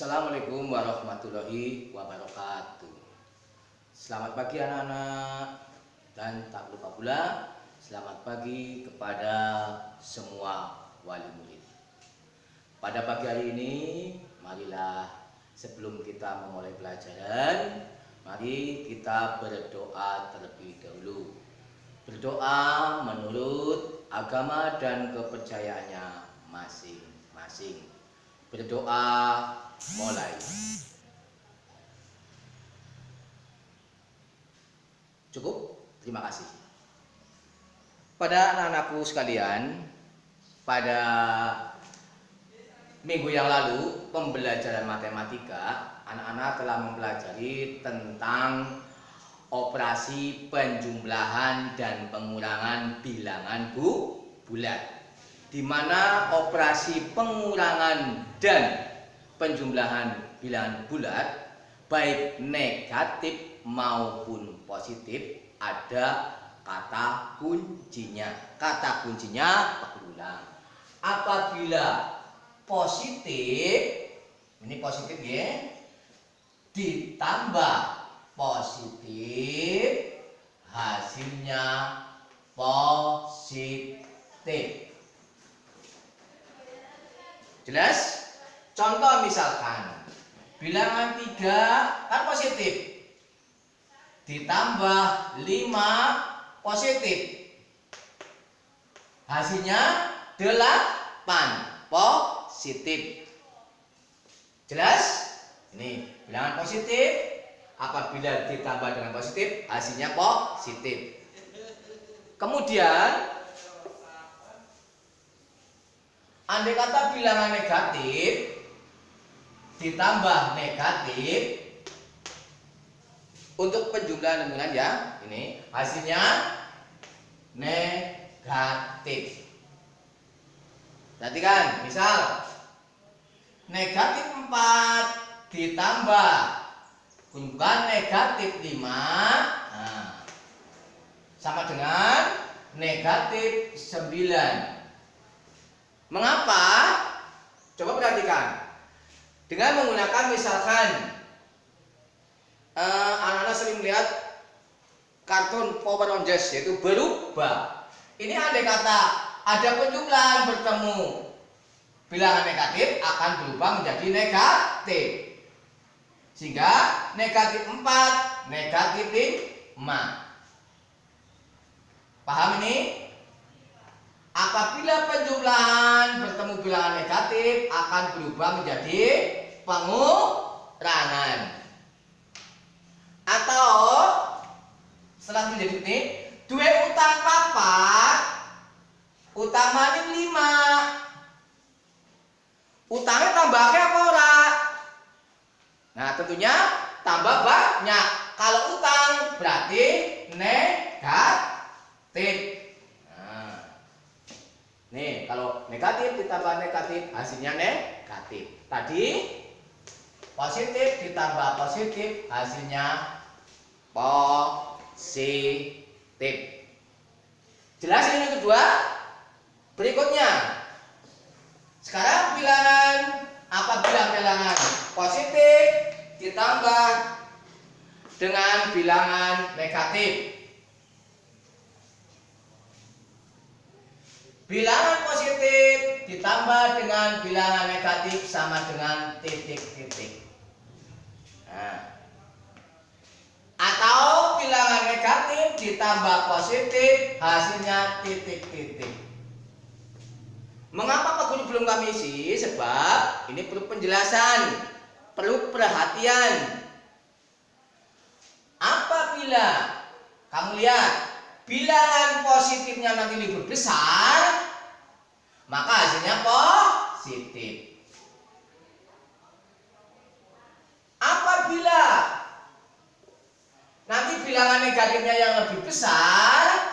Assalamualaikum warahmatullahi wabarakatuh. Selamat pagi anak-anak, dan tak lupa pula selamat pagi kepada semua wali murid. Pada pagi hari ini, marilah sebelum kita memulai pelajaran, mari kita berdoa terlebih dahulu. Berdoa menurut agama dan kepercayaannya masing-masing. Berdoa mulai. Cukup? Terima kasih. Pada anak-anakku sekalian, pada minggu yang lalu pembelajaran matematika, anak-anak telah mempelajari tentang operasi penjumlahan dan pengurangan bilangan bulat, di mana operasi pengurangan dan penjumlahan bilangan bulat baik negatif maupun positif ada kata kuncinya. Kata kuncinya berulang. Apabila positif, ini positif ya, ditambah positif, hasilnya positif. Jelas? Contoh misalkan bilangan 3 kan positif, ditambah 5 positif, hasilnya 8 positif. Jelas? Ini bilangan positif, apabila ditambah dengan positif hasilnya positif. Kemudian andai kata bilangan negatif ditambah negatif, untuk penjumlahan dengan ya, ini hasilnya negatif. Perhatikan, misal negatif 4 ditambah bukan negatif 5, sama dengan negatif 9. Mengapa? Coba perhatikan. Dengan menggunakan misalkan anak-anak sering melihat kartun Power Rangers, yaitu berubah. Ini andai kata ada penjumlahan bertemu bilangan negatif akan berubah menjadi negatif. Sehingga negatif 4, negatif 5. Paham ini? Apabila penjumlahan bertemu bilangan negatif akan berubah menjadi pengurangan. Atau setelah menjadi ini, duwe utang papa, utamanya 5. Utangnya tambahnya apa ora? Nah, tentunya tambah banyak. Kalau utang berarti negatif. Nih, kalau negatif ditambah negatif hasilnya negatif. Tadi positif ditambah positif hasilnya positif. Jelas ini yang kedua? Berikutnya. Sekarang bilangan, apabila bilangan positif ditambah dengan bilangan negatif. Bilangan positif ditambah dengan bilangan negatif sama dengan titik-titik. Nah. Atau bilangan negatif ditambah positif hasilnya titik-titik. Mengapa Pak Guru belum kami isi? Sebab ini perlu penjelasan, perlu perhatian. Apabila kamu lihat bilangan positifnya nanti lebih besar, maka hasilnya positif. Apabila nanti bilangan negatifnya yang lebih besar,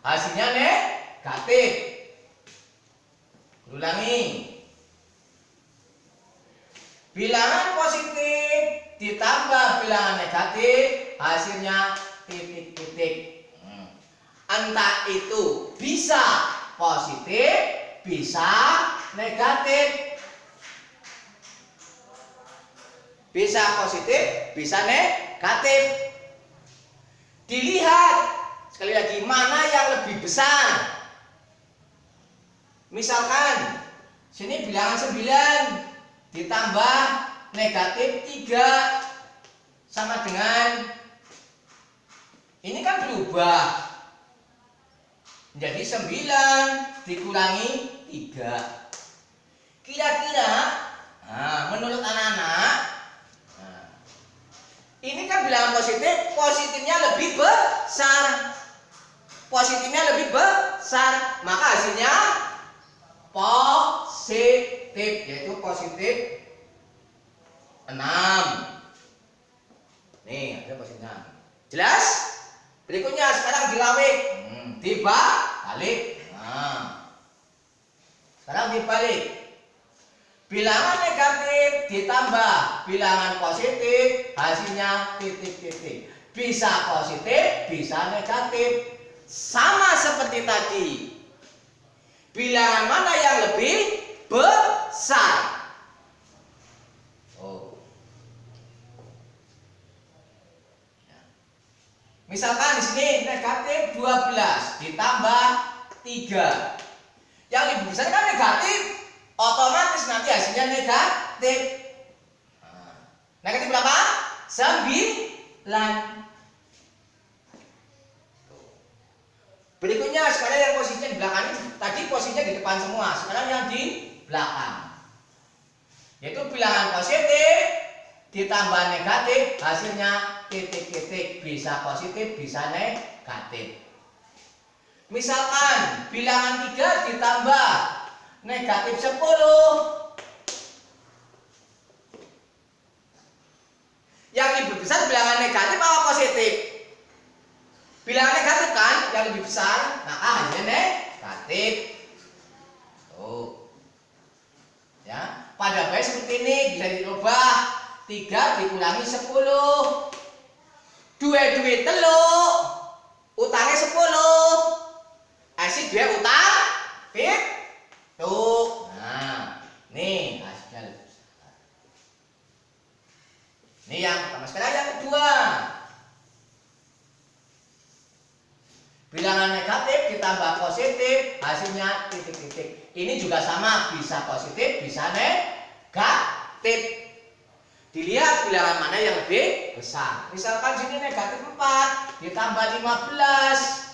hasilnya negatif. Ulangi. Bilangan positif ditambah bilangan negatif, hasilnya titik-titik. Entah itu bisa positif, bisa negatif. bisa positif, bisa negatif. Dilihat sekali lagi mana yang lebih besar. Misalkan sini bilangan 9 ditambah negatif 3 sama dengan ini kan berubah menjadi 9 dikurangi 3. Kira-kira menurut anak-anak ini kan bilangan positif, positifnya lebih besar. Positifnya lebih besar, maka hasilnya positif, yaitu positif 6. Nih, ada positif 6. Jelas? Berikutnya sekarang dilawik, dibalik. Sekarang dibalik. Bilangan negatif ditambah bilangan positif, hasilnya titik-titik. Bisa positif, bisa negatif. Sama seperti tadi. Bilangan mana yang lebih besar? Misalkan di sini negatif 12 ditambah 3. Yang lebih besar kan negatif, otomatis nanti hasilnya negatif. Negatif berapa? 9. Berikutnya sekarang yang posisinya di belakang ini, tadi posisinya di depan semua, sekarang yang di belakang. Yaitu bilangan positif ditambah negatif, hasilnya titik-titik, bisa positif, bisa negatif. Misalkan bilangan 3 ditambah negatif 10. Yang lebih besar bilangan negatif apa positif? Bilangan negatif kan yang lebih besar, maka hasilnya negatif. Ya, pada baik seperti ini bisa dirubah. 3 dikurangi 10. Duwe teluk, utangnya 10. Asik dua utang tuh. Nah, nih hasilnya lebih besar. Ini yang pertama. Sekarang yang kedua. Bilangan negatif ditambah positif, hasilnya titik-titik. Ini juga sama, bisa positif, bisa negatif. Dilihat bilangan mana yang lebih besar. Misalkan sini negatif 4 ditambah 15.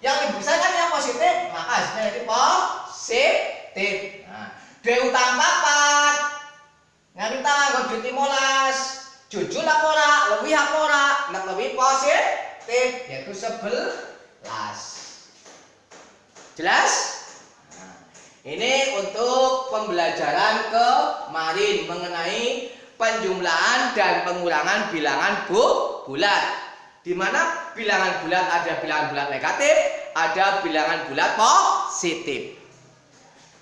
Yang lebih besar kan yang positif, maka hasilnya jadi positif. Nah, dua utang 4 ngambil tanggal duit 15. Jujur apa ora, lebih apa ora, lebih positif, yaitu 11. Jelas? Nah, ini untuk pembelajaran kemarin mengenai penjumlahan dan pengurangan bilangan bulat. Di mana bilangan bulat ada bilangan bulat negatif, ada bilangan bulat positif.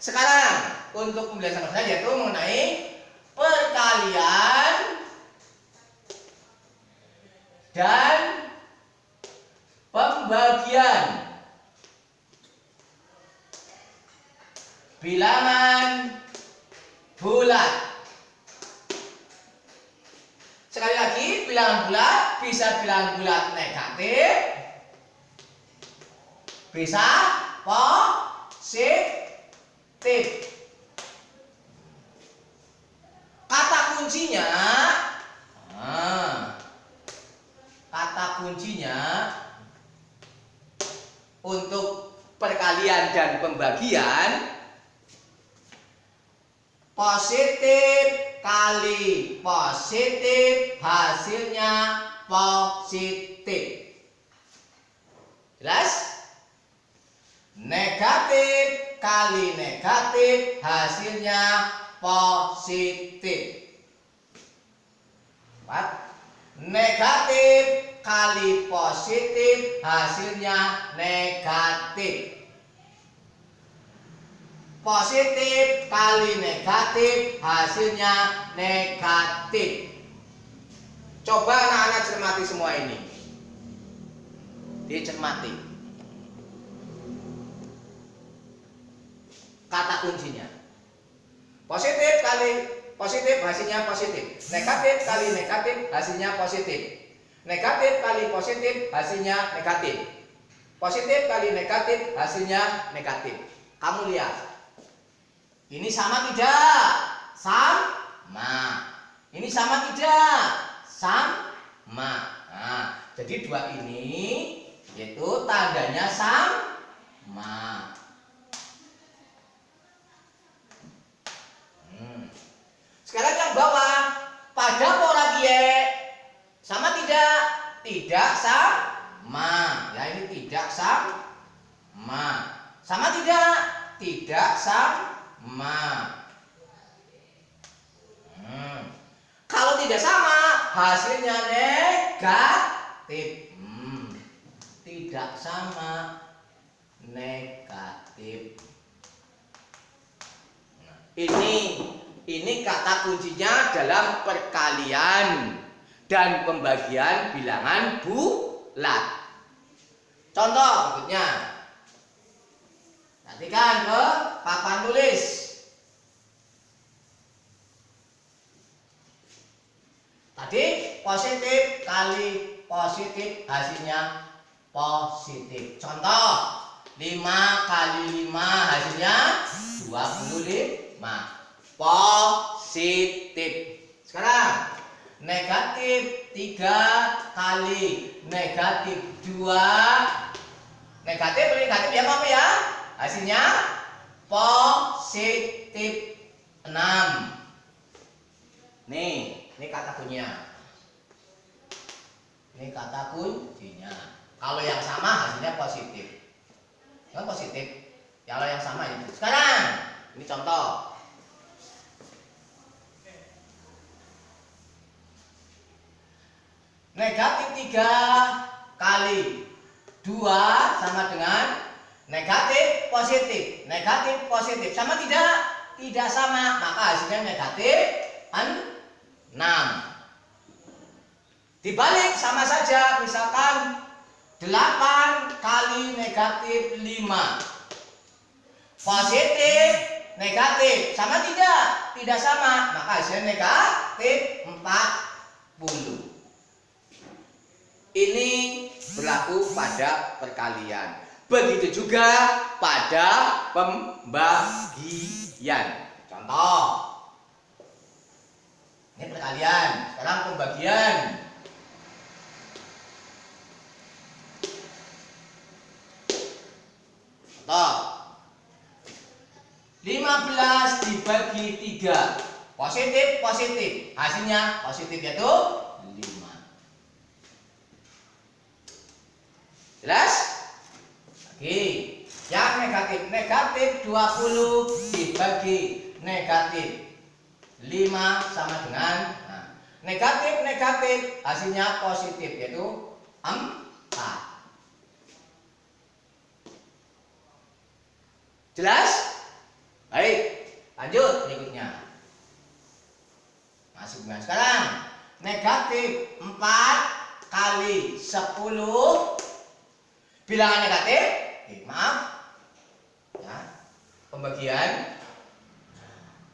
Sekarang untuk pembelajaran selanjutnya yaitu mengenai perkalian dan pembagian bilangan bulat. Sekali lagi, bilangan bulat bisa bilangan bulat negatif, bisa positif. Kata kuncinya untuk perkalian dan pembagian positif kali positif, hasilnya positif. Jelas? Negatif kali negatif, hasilnya positif. Negatif kali positif, hasilnya negatif. Positif kali negatif, hasilnya negatif. Coba anak-anak cermati semua ini. Dicermati. Kata kuncinya. Positif kali positif hasilnya positif. Negatif kali negatif hasilnya positif. Negatif kali positif hasilnya negatif. Positif kali negatif hasilnya negatif. Kamu lihat. Ini sama tidak? Sama. Ini sama tidak? Sama. Nah, jadi dua ini yaitu tandanya sama. Sekarang yang bawah, pada pola gie sama tidak? Tidak sama. Ya, ini tidak sama. Sama tidak? Tidak sama. Kalau tidak sama, hasilnya negatif. Tidak sama, negatif. Nah, ini kata kuncinya dalam perkalian dan pembagian bilangan bulat. Contoh berikutnya. Perhatikan ke papan tulis. Tadi positif kali positif hasilnya positif. Contoh 5 kali 5 hasilnya 25. Positif. Sekarang negatif 3 kali negatif 2. Negatif ya apa ya? Hasilnya positif 6. Ini kata kuncinya. Ini kata kuncinya. Kalau yang sama hasilnya positif. Kan positif. Kalau yang sama itu. Sekarang ini contoh. Negatif 3 kali 2 sama dengan negatif positif. Negatif positif sama tidak? Tidak sama. Maka hasilnya negatif 6. Dibalik sama saja. Misalkan 8 kali negatif 5. Positif negatif sama tidak? Tidak sama. Maka hasilnya negatif 40. Ini berlaku pada perkalian. Begitu juga pada pembagian. Contoh. Ini perkalian. Sekarang pembagian. Contoh. 15 dibagi 3. Positif, positif. Hasilnya positif yaitu 5. Jelas? Oke. Yang negatif. Negatif 20 dibagi negatif 5 sama dengan negatif hasilnya positif yaitu 4. Jelas? Baik, lanjut berikutnya. Masuk dengan sekarang negatif 4 kali 10 bilangan negatif. Maaf ya, pembagian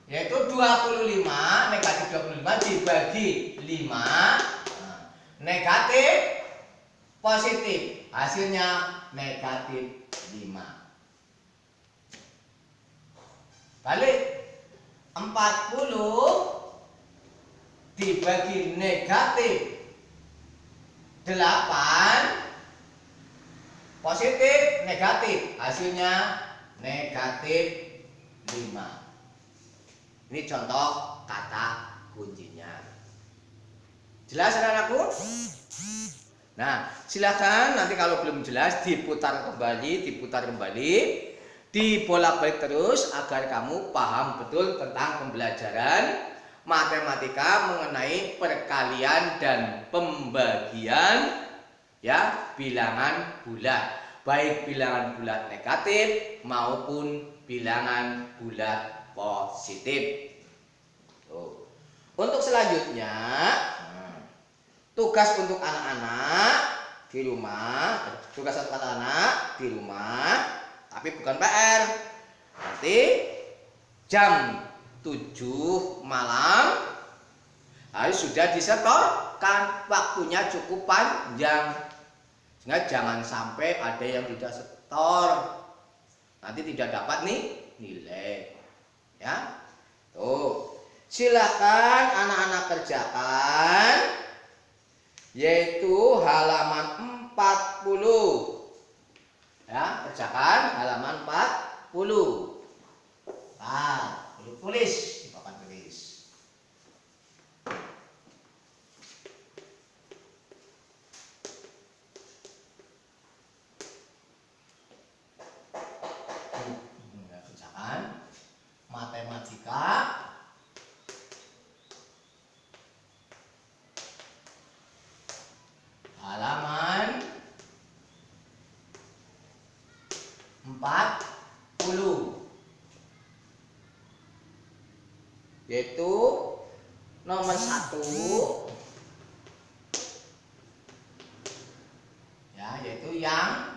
yaitu 25 negatif 25 dibagi 5 negatif positif hasilnya negatif 5. Balik 40 dibagi negatif 8 positif negatif hasilnya negatif 5. Ini contoh kata kuncinya. Jelas anak-anakku? Nah, silakan nanti kalau belum jelas diputar kembali, dibolak-balik terus agar kamu paham betul tentang pembelajaran matematika mengenai perkalian dan pembagian ya bilangan bulat, baik bilangan bulat negatif maupun bilangan bulat positif. Untuk selanjutnya tugas untuk anak-anak di rumah, tapi bukan PR. Nanti jam 7 malam harus sudah disetorkan, waktunya cukup panjang sehingga jangan sampai ada yang tidak setor, nanti tidak dapat nih nilai ya. Tuh, silakan anak-anak kerjakan, yaitu halaman 40 ya, kerjakan halaman 40. Nah, tulis di papan tulis. Kerjakan matematika halaman 40, yaitu nomor 1 ya, yaitu yang